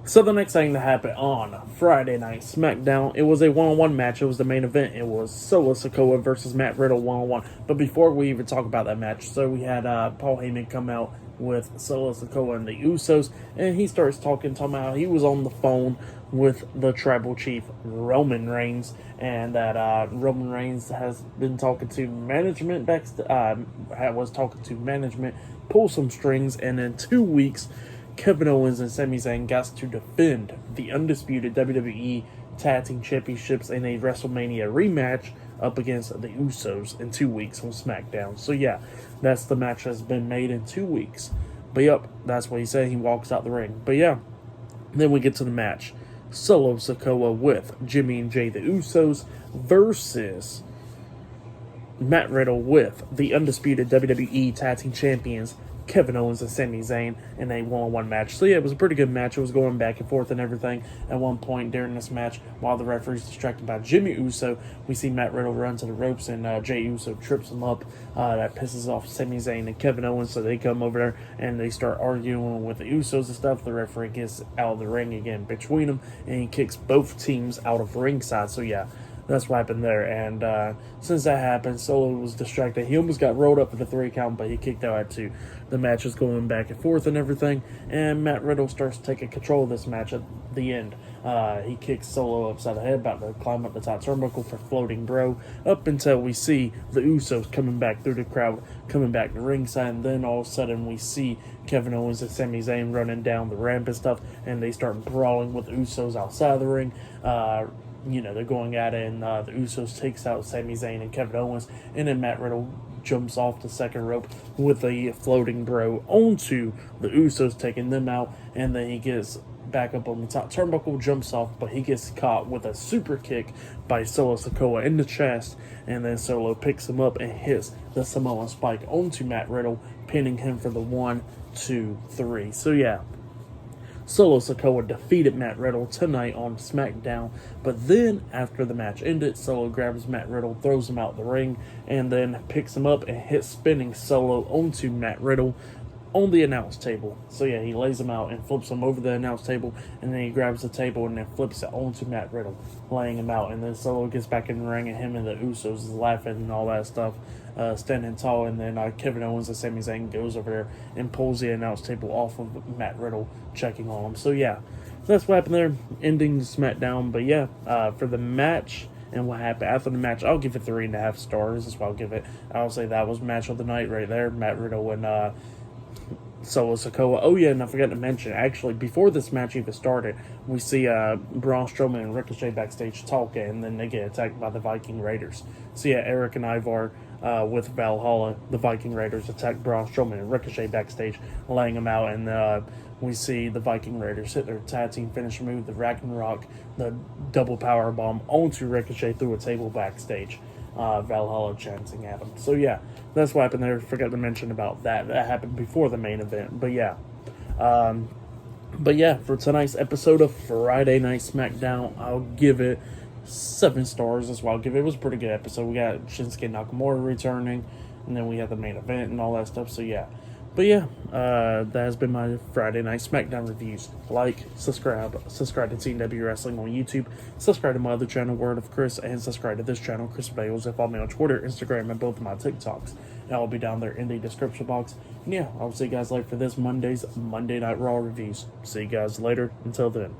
So the next thing that happened on Friday Night SmackDown, it was a one-on-one match. It was the main event. It was Sikoa versus Matt Riddle one-on-one. But before we even talk about that match, so we had Paul Heyman come out with Sikoa and the Usos, and he starts talking about he was on the phone with the tribal chief Roman Reigns, and that Roman Reigns has been talking to management was talking to management, pull some strings, and in 2 weeks, Kevin Owens and Sami Zayn got to defend the undisputed WWE Tag Team Championships in a WrestleMania rematch up against the Usos in 2 weeks on SmackDown. So yeah, that's the match that's been made in 2 weeks. But yep, that's what he said. He walks out the ring. But yeah, then we get to the match. Solo Sikoa with Jimmy and Jay the Usos versus Matt Riddle with the undisputed WWE Tag Team Champions Kevin Owens and Sami Zayn in a one-on-one match. So yeah, it was a pretty good match. It was going back and forth and everything. At one point during this match, while the referee's distracted by Jimmy Uso, we see Matt Riddle run to the ropes and Jay Uso trips him up. That pisses off Sami Zayn and Kevin Owens, so they come over there and they start arguing with the Usos and stuff. The referee gets out of the ring again between them, and he kicks both teams out of ringside. So yeah, that's what happened there. And since that happened, Solo was distracted. He almost got rolled up for the 3 count, but he kicked out at 2. The match is going back and forth and everything, and Matt Riddle starts taking control of this match at the end. He kicks Solo upside the head, about to climb up the top turnbuckle for floating bro, up until we see the Usos coming back through the crowd, coming back to ringside, and then all of a sudden we see Kevin Owens and Sami Zayn running down the ramp and stuff, and they start brawling with the Usos outside of the ring. They're going at it, and the Usos takes out Sami Zayn and Kevin Owens, and then Matt Riddle jumps off the second rope with a floating bro onto the Usos, taking them out, and then he gets back up on the top turnbuckle, jumps off, but he gets caught with a super kick by Solo Sikoa in the chest, and then Solo picks him up and hits the Samoan spike onto Matt Riddle, pinning him for the 1, 2, 3. So yeah, Solo Sikoa defeated Matt Riddle tonight on SmackDown, but then after the match ended, Solo grabs Matt Riddle, throws him out the ring, and then picks him up and hits spinning Solo onto Matt Riddle on the announce table. So yeah, he lays him out and flips him over the announce table, and then he grabs the table and then flips it onto Matt Riddle, laying him out. And then Solo gets back in the ring, and him and the Usos is laughing and all that stuff, standing tall. And then Kevin Owens and Sami Zayn goes over there and pulls the announce table off of Matt Riddle, checking on him. So yeah, that's what happened there, ending SmackDown. But yeah, for the match and what happened after the match, I'll give it 3.5 stars. That's what I'll give it. I'll say that was match of the night right there. Matt Riddle and Solo Sikoa. Oh yeah, and I forgot to mention, actually, before this match even started, we see Braun Strowman and Ricochet backstage talking, and then they get attacked by the Viking Raiders. So yeah, Eric and Ivar with Valhalla, the Viking Raiders attack Braun Strowman and Ricochet backstage, laying him out, and we see the Viking Raiders hit their tag team finish move, the Ragnarok, the double power bomb onto Ricochet through a table backstage. Valhalla chanting at him. So yeah, that's what happened there. Forgot to mention about that. That happened before the main event. But yeah. For tonight's episode of Friday Night SmackDown, I'll give it 7 stars. That's what I'll give it. It was a pretty good episode. We got Shinsuke Nakamura returning, and then we had the main event and all that stuff. So yeah. But yeah, that has been my Friday Night SmackDown reviews. Like, subscribe to TNW Wrestling on YouTube, subscribe to my other channel, Word of Chris, and subscribe to this channel, Chris Bales, and follow me on Twitter, Instagram, and both of my TikToks. And I'll be down there in the description box. And yeah, I'll see you guys later for this Monday's Monday Night Raw reviews. See you guys later. Until then.